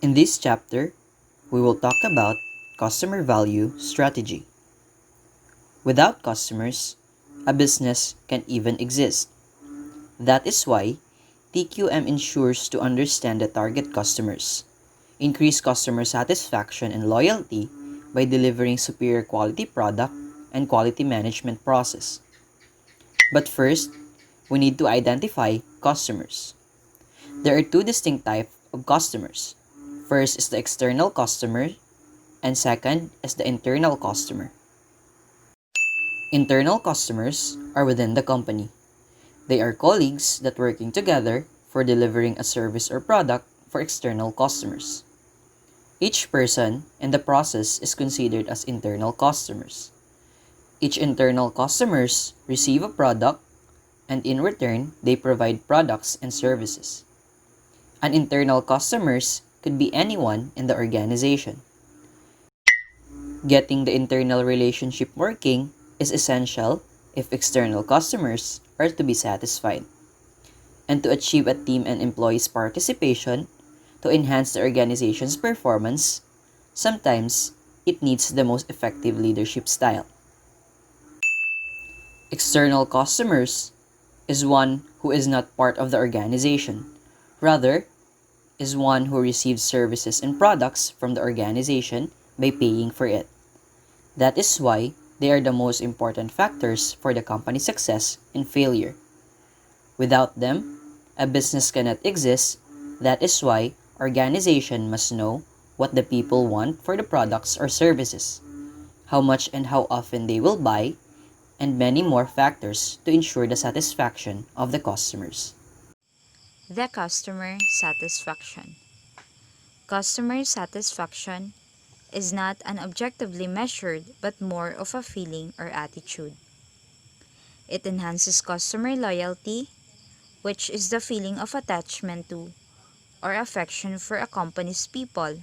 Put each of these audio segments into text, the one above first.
In this chapter, we will talk about customer value strategy. Without customers, a business can't even exist. That is why TQM ensures to understand the target customers, increase customer satisfaction and loyalty by delivering superior quality product and quality management process. But first, we need to identify customers. There are two distinct types of customers. First is the external customer and second is the internal customer. Internal customers are within the company. They are colleagues that working together for delivering a service or product for external customers. Each person in the process is considered as internal customers. Each internal customers receive a product and in return, they provide products and services. An internal customers could be anyone in the organization. Getting the internal relationship working is essential if external customers are to be satisfied. And to achieve a team and employees' participation, to enhance the organization's performance, sometimes it needs the most effective leadership style. External customers is one who is not part of the organization. Rather, is one who receives services and products from the organization by paying for it. That is why they are the most important factors for the company's success and failure. Without them, a business cannot exist. That is why organization must know what the people want for the products or services, how much and how often they will buy, and many more factors to ensure the satisfaction of the customers. The customer satisfaction. Customer satisfaction is not an objectively measured but more of a feeling or attitude. It enhances customer loyalty, which is the feeling of attachment to or affection for a company's people,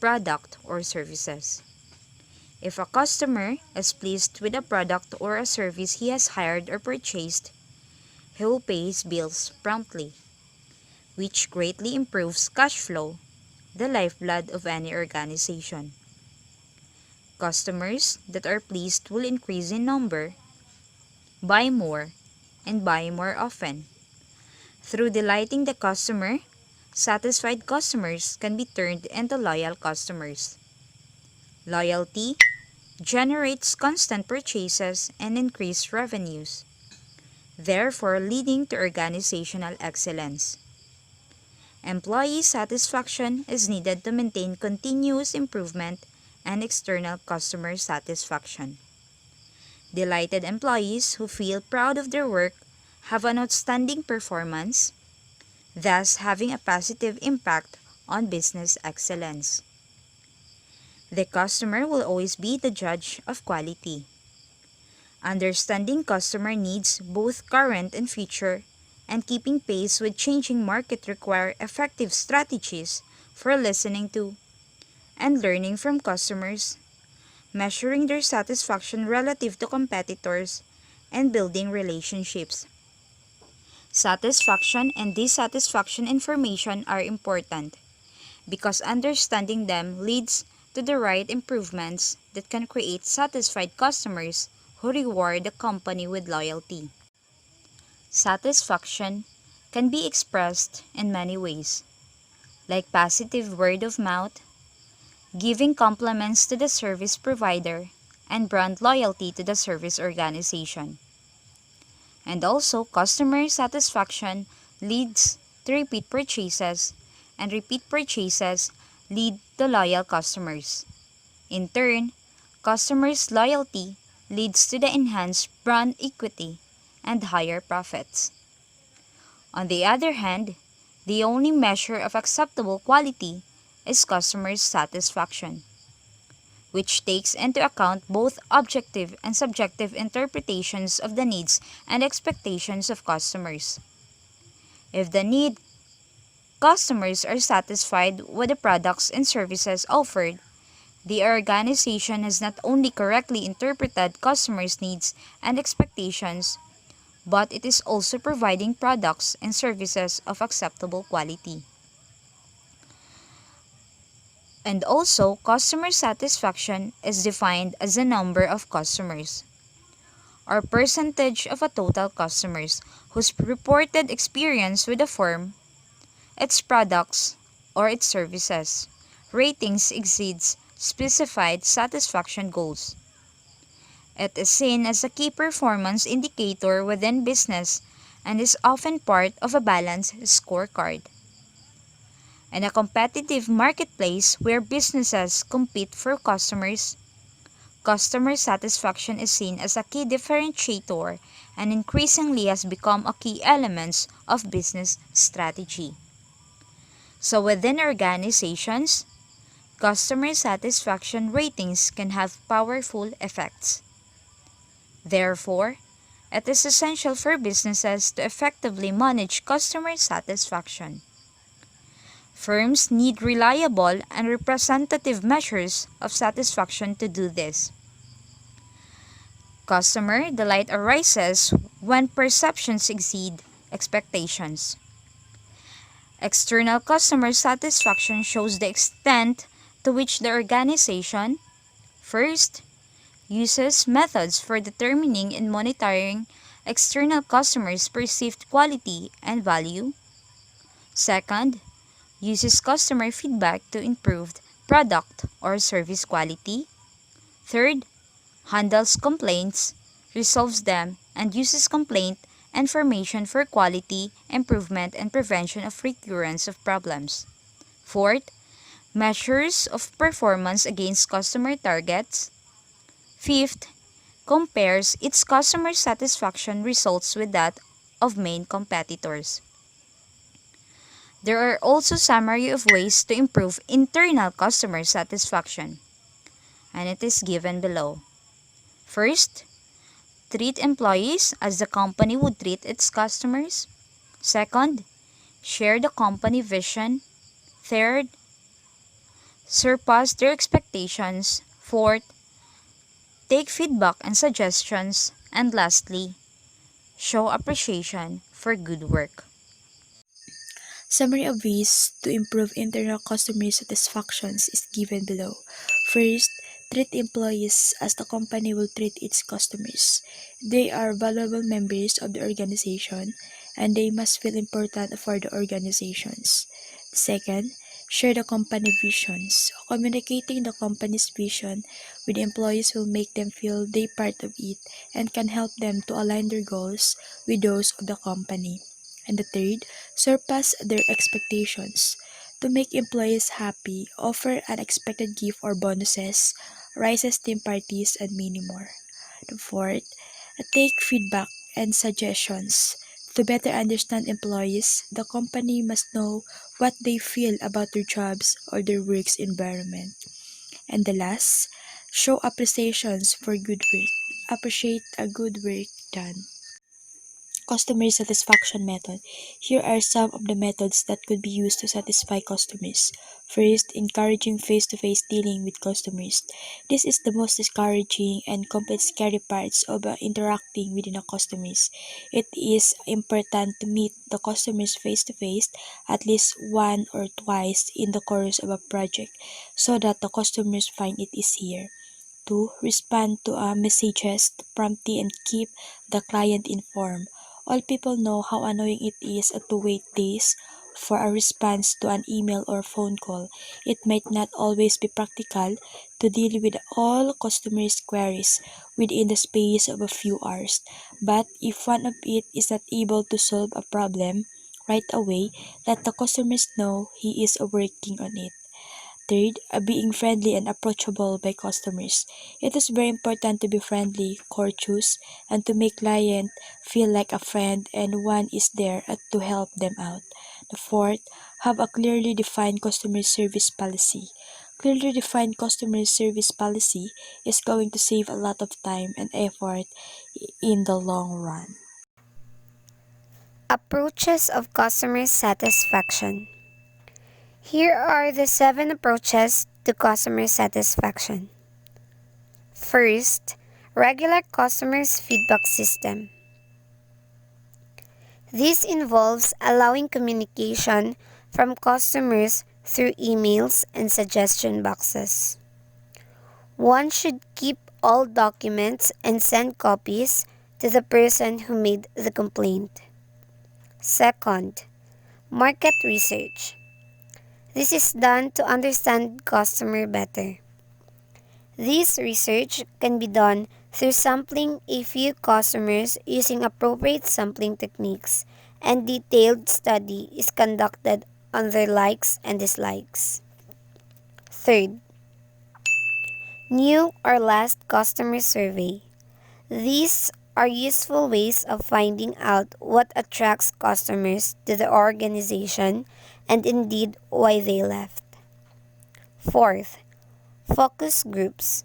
product, or services. If a customer is pleased with a product or a service he has hired or purchased, he will pay his bills promptly, which greatly improves cash flow, the lifeblood of any organization. Customers that are pleased will increase in number, buy more, and buy more often. Through delighting the customer, satisfied customers can be turned into loyal customers. Loyalty generates constant purchases and increased revenues, therefore leading to organizational excellence. Employee satisfaction is needed to maintain continuous improvement and external customer satisfaction. Delighted employees who feel proud of their work have an outstanding performance, thus having a positive impact on business excellence. The customer will always be the judge of quality. Understanding customer needs, both current and future, and keeping pace with changing market require effective strategies for listening to and learning from customers, measuring their satisfaction relative to competitors, and building relationships. Satisfaction and dissatisfaction information are important because understanding them leads to the right improvements that can create satisfied customers who reward the company with loyalty. Satisfaction can be expressed in many ways, like positive word of mouth, giving compliments to the service provider, and brand loyalty to the service organization. And also, customer satisfaction leads to repeat purchases, and repeat purchases lead to loyal customers. In turn, customers' loyalty leads to the enhanced brand equity and higher profits. On the other hand, the only measure of acceptable quality is customer satisfaction, which takes into account both objective and subjective interpretations of the needs and expectations of customers. If the need customers are satisfied with the products and services offered, the organization has not only correctly interpreted customers' needs and expectations, but it is also providing products and services of acceptable quality. And also, customer satisfaction is defined as the number of customers or percentage of a total customers whose reported experience with the firm, its products, or its services ratings exceeds specified satisfaction goals. It is seen as a key performance indicator within business and is often part of a balanced scorecard. In a competitive marketplace where businesses compete for customers, customer satisfaction is seen as a key differentiator and increasingly has become a key element of business strategy. So within organizations, customer satisfaction ratings can have powerful effects. Therefore, it is essential for businesses to effectively manage customer satisfaction. Firms need reliable and representative measures of satisfaction to do this. Customer delight arises when perceptions exceed expectations. External customer satisfaction shows the extent to which the organization, first, uses methods for determining and monitoring external customers' perceived quality and value. Second, uses customer feedback to improve product or service quality. Third, handles complaints, resolves them, and uses complaint information for quality improvement and prevention of recurrence of problems. Fourth, measures of performance against customer targets. Fifth, compares its customer satisfaction results with that of main competitors. There are also summary of ways to improve internal customer satisfaction, and it is given below. First, treat employees as the company would treat its customers. Second, share the company vision. Third, surpass their expectations. Fourth, take feedback and suggestions. And lastly, show appreciation for good work. Summary of ways to improve internal customer satisfactions is given below. First, treat employees as the company will treat its customers. They are valuable members of the organization and they must feel important for the organizations. Second, share the company visions. Communicating the company's vision with employees will make them feel they part of it and can help them to align their goals with those of the company. And the third, surpass their expectations. To make employees happy, offer unexpected gift or bonuses, raises team parties, and many more. The fourth, take feedback and suggestions. To better understand employees, the company must know what they feel about their jobs or their work's environment. And the last, show appreciations for good work. Appreciate a good work done. Customer satisfaction method. Here are some of the methods that could be used to satisfy customers. First, encouraging face-to-face dealing with customers. This is the most discouraging and complex scary parts of interacting with the customers. It is important to meet the customers face-to-face at least one or twice in the course of a project so that the customers find it easier. 2. Respond to messages promptly and keep the client informed. All people know how annoying it is to wait days for a response to an email or phone call. It might not always be practical to deal with all customers' queries within the space of a few hours, but if one of it is not able to solve a problem right away, let the customers know he is working on it. Third, being friendly and approachable by customers. It is very important to be friendly, courteous, and to make client feel like a friend and one is there to help them out. The fourth, have a clearly defined customer service policy. Clearly defined customer service policy is going to save a lot of time and effort in the long run. Approaches of customer satisfaction. Here are the 7 approaches to customer satisfaction. First, regular customers feedback system. This involves allowing communication from customers through emails and suggestion boxes. One should keep all documents and send copies to the person who made the complaint. Second, market research. This is done to understand customer better. This research can be done through sampling a few customers using appropriate sampling techniques, and detailed study is conducted on their likes and dislikes. Third, new or last customer survey. These are useful ways of finding out what attracts customers to the organization and indeed why they left. Fourth, focus groups.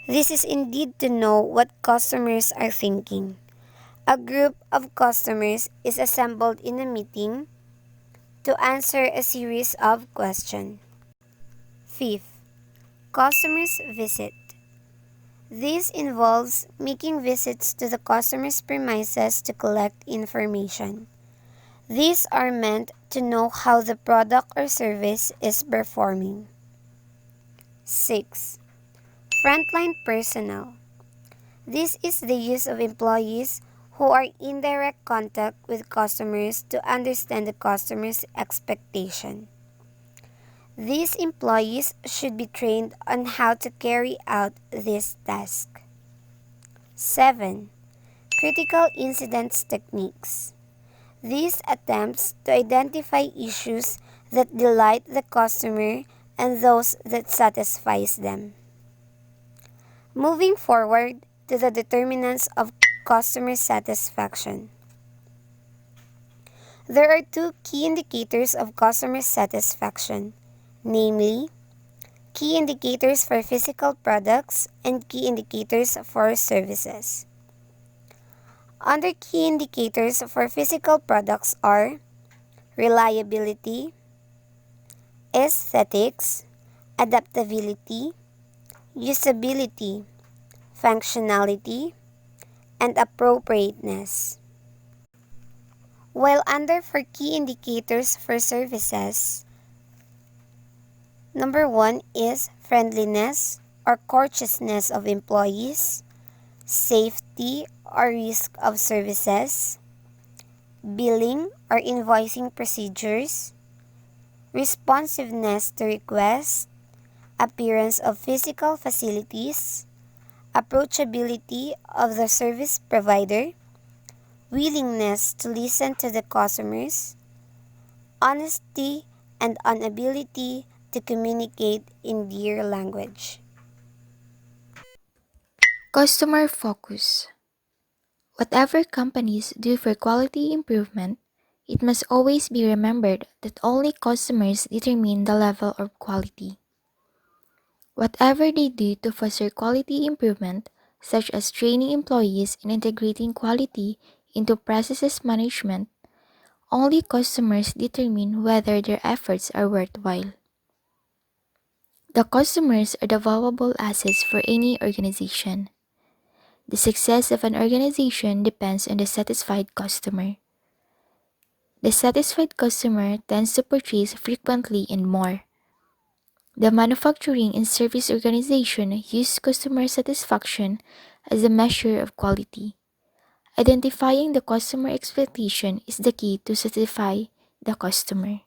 This is indeed to know what customers are thinking. A group of customers is assembled in a meeting to answer a series of questions. Fifth, customers visit. This involves making visits to the customer's premises to collect information. These are meant to know how the product or service is performing. 6. Frontline personnel. This is the use of employees who are in direct contact with customers to understand the customer's expectation. These employees should be trained on how to carry out this task. 7. Critical incidents techniques. These attempts to identify issues that delight the customer and those that satisfies them. Moving forward to the determinants of customer satisfaction. There are two key indicators of customer satisfaction, namely, key indicators for physical products and key indicators for services. Under key indicators for physical products are reliability, aesthetics, adaptability, usability, functionality, and appropriateness. While under for key indicators for services, number 1 is friendliness or courteousness of employees, safety or risk of services, billing or invoicing procedures, responsiveness to requests, appearance of physical facilities, approachability of the service provider, willingness to listen to the customers, honesty and an ability to communicate in their language. Customer focus. Whatever companies do for quality improvement, it must always be remembered that only customers determine the level of quality. Whatever they do to foster quality improvement, such as training employees and integrating quality into processes management, only customers determine whether their efforts are worthwhile. The customers are the valuable assets for any organization. The success of an organization depends on the satisfied customer. The satisfied customer tends to purchase frequently and more. The manufacturing and service organization use customer satisfaction as a measure of quality. Identifying the customer expectation is the key to satisfy the customer.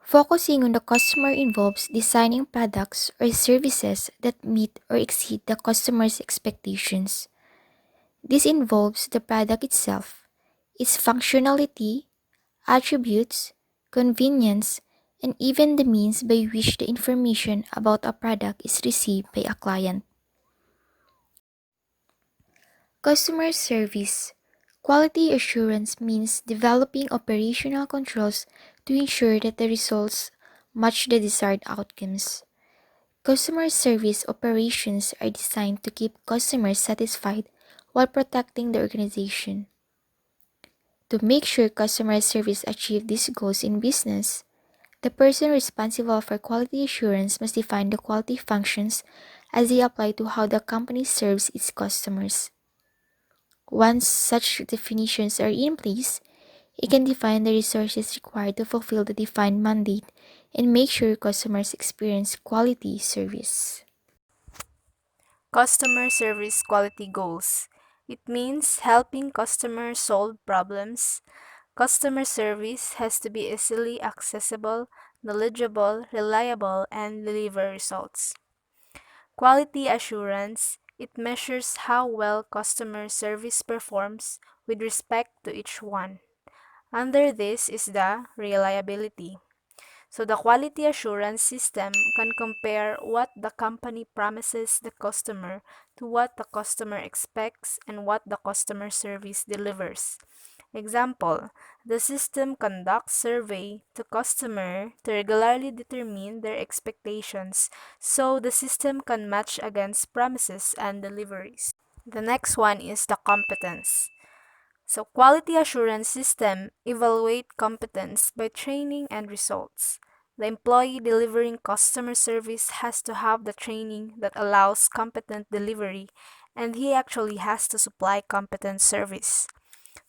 Focusing on the customer involves designing products or services that meet or exceed the customer's expectations. This involves the product itself, its functionality, attributes, convenience, and even the means by which the information about a product is received by a client. Customer service. Quality assurance means developing operational controls to ensure that the results match the desired outcomes. Customer service operations are designed to keep customers satisfied while protecting the organization. To make sure customer service achieves these goals in business, the person responsible for quality assurance must define the quality functions as they apply to how the company serves its customers. Once such definitions are in place, It can define the resources required to fulfill the defined mandate and make sure customers experience quality service. Customer service quality goals. It means helping customers solve problems. Customer service has to be easily accessible, knowledgeable, reliable, and deliver results. Quality assurance. It measures how well customer service performs with respect to each one. Under this is the reliability. So the quality assurance system can compare what the company promises the customer to what the customer expects and what the customer service delivers. Example, the system conducts survey to customer to regularly determine their expectations so the system can match against promises and deliveries. The next one is the competence. So quality assurance system evaluate competence by training and results. The employee delivering customer service has to have the training that allows competent delivery, and he actually has to supply competent service.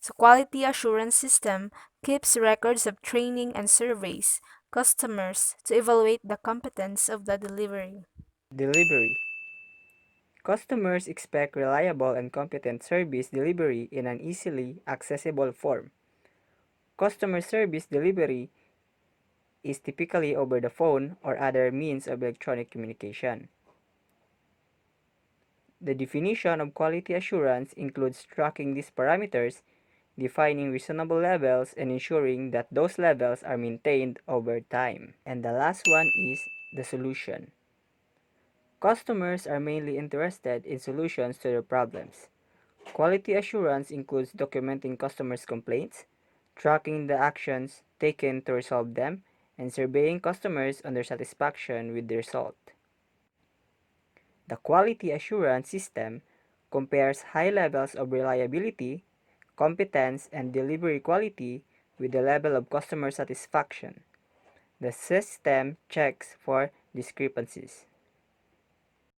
So quality assurance system keeps records of training and surveys customers to evaluate the competence of the delivery. Delivery. Customers expect reliable and competent service delivery in an easily accessible form. Customer service delivery is typically over the phone or other means of electronic communication. The definition of quality assurance includes tracking these parameters, defining reasonable levels, and ensuring that those levels are maintained over time. And the last one is the solution. Customers are mainly interested in solutions to their problems. Quality assurance includes documenting customers' complaints, tracking the actions taken to resolve them, and surveying customers on their satisfaction with the result. The quality assurance system compares high levels of reliability, competence, and delivery quality with the level of customer satisfaction. The system checks for discrepancies.